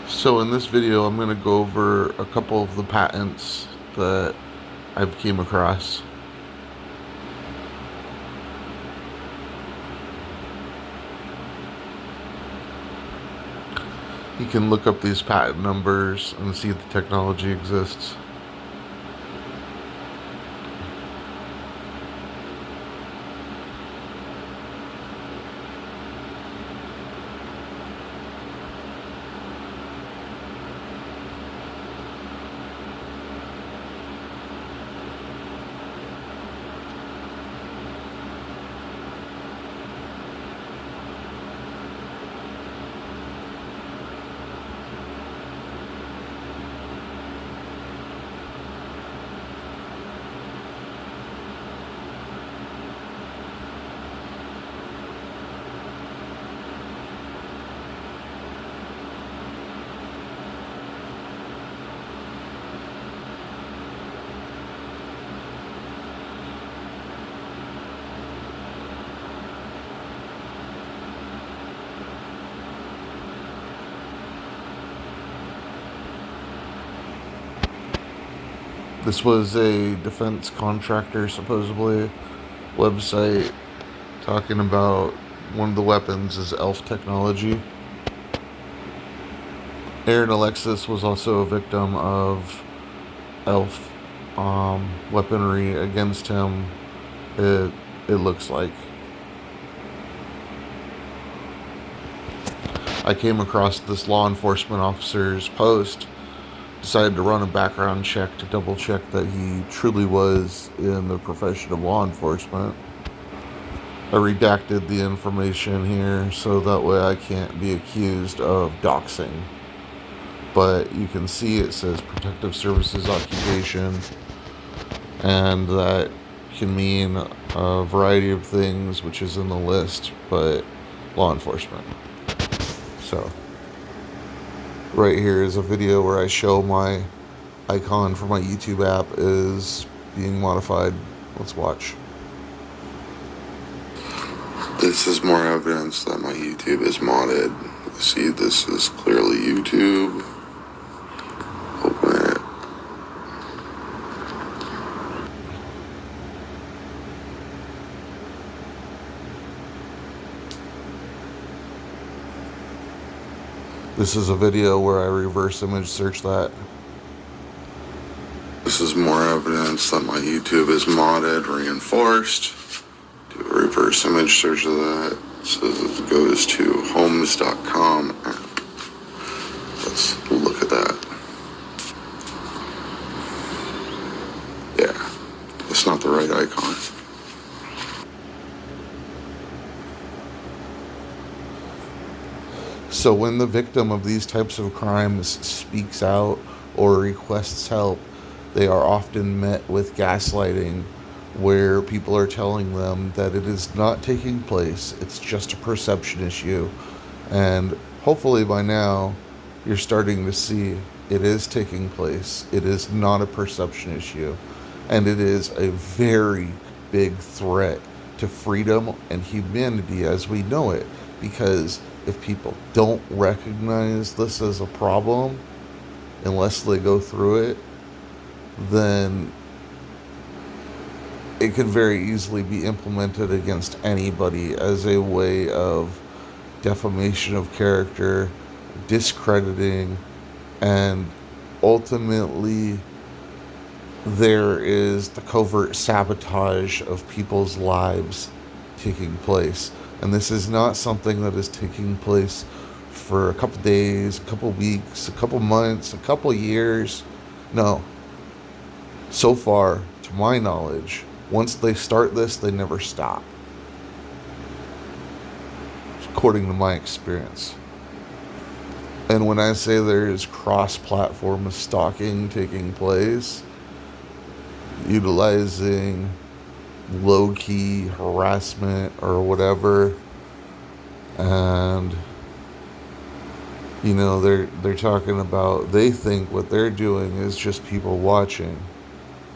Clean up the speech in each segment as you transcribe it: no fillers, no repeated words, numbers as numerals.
So in this video, I'm going to go over a couple of the patents that I've came across. You can look up these patent numbers and see the technology exists. This was a defense contractor, supposedly, website talking about one of the weapons is ELF technology. Aaron Alexis was also a victim of ELF weaponry against him, it looks like. I came across this law enforcement officer's post, decided to run a background check to double check that he truly was in the profession of law enforcement. I redacted the information here so that way I can't be accused of doxing. But you can see it says protective services occupation, and that can mean a variety of things, which is in the list, but law enforcement. So, right here is a video where I show my icon for my YouTube app is being modified. Let's watch. This is more evidence that my YouTube is modded. See, this is clearly YouTube. Open it. This is a video where I reverse image search that. This is more evidence that my YouTube is modded, reinforced. Do a reverse image search of that. It says it goes to homes.com. Let's look at that. Yeah, it's not the right icon. So when the victim of these types of crimes speaks out or requests help, they are often met with gaslighting, where people are telling them that it is not taking place, it's just a perception issue. And hopefully by now, you're starting to see it is taking place. It is not a perception issue. And it is a very big threat to freedom and humanity as we know it. Because if people don't recognize this as a problem, unless they go through it, then it could very easily be implemented against anybody as a way of defamation of character, discrediting, and ultimately there is the covert sabotage of people's lives taking place. And this is not something that is taking place for a couple days, a couple weeks, a couple months, a couple years. No. So far, to my knowledge, once they start this, they never stop. According to my experience. And when I say there is cross-platform stalking taking place, utilizing low-key harassment or whatever, and they're talking about, they think what they're doing is just people watching,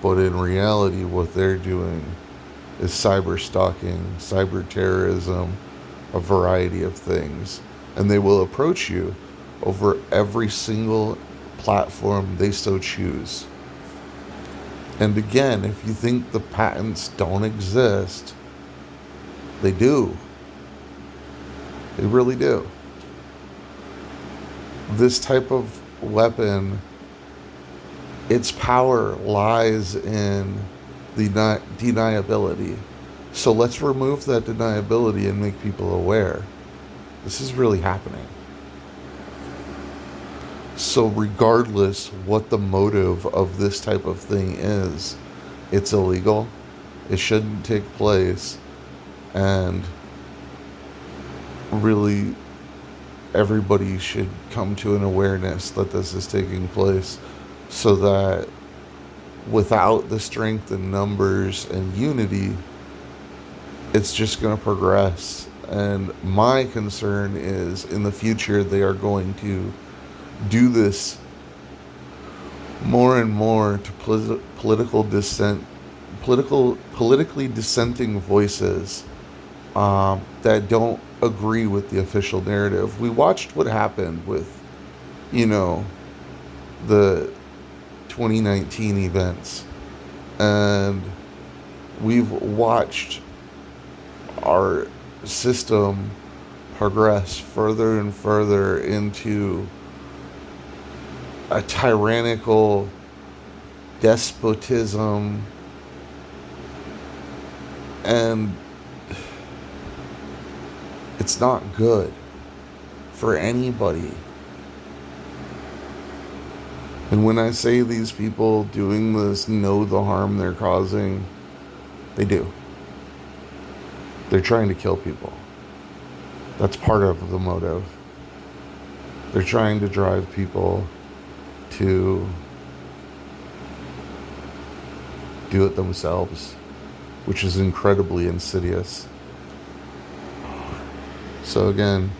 but in reality what they're doing is cyber stalking, cyber terrorism, a variety of things. And they will approach you over every single platform they so choose. And again, if you think the patents don't exist, they do. They really do. This type of weapon, its power lies in the deniability. So let's remove that deniability and make people aware. This is really happening. So regardless what the motive of this type of thing is, it's illegal. It shouldn't take place. And really, everybody should come to an awareness that this is taking place, so that without the strength in numbers and unity, it's just going to progress. And my concern is in the future, they are going to do this more and more to politically dissenting voices that don't agree with the official narrative. We watched what happened with, the 2019 events, and we've watched our system progress further and further into a tyrannical despotism, and it's not good for anybody. And when I say these people doing this know the harm they're causing, they do. They're trying to kill people. That's part of the motive. They're trying to drive people to do it themselves, which is incredibly insidious. So again,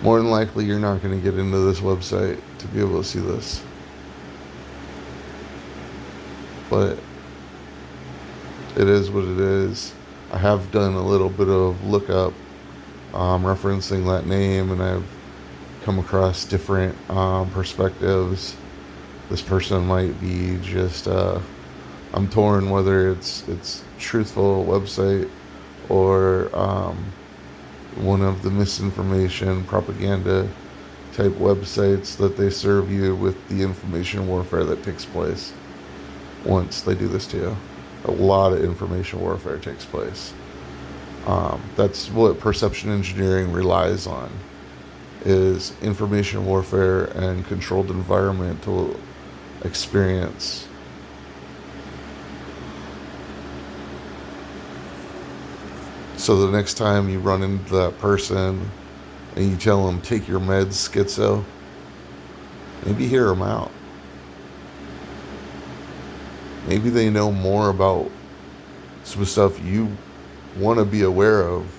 more than likely you're not going to get into this website to be able to see this. But it is what it is. I have done a little bit of lookup referencing that name, and I've come across different perspectives. This person might be just I'm torn whether it's truthful website or one of the misinformation propaganda type websites that they serve you with the information warfare that takes place once they do this to you. A lot of information warfare takes place. That's what perception engineering relies on, is information warfare and controlled environmental experience. So the next time you run into that person and you tell them, take your meds, schizo, maybe hear them out. Maybe they know more about some stuff you want to be aware of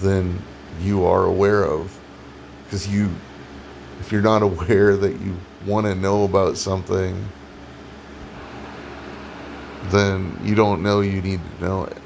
than you are aware of. Because if you're not aware that you want to know about something, then you don't know you need to know it.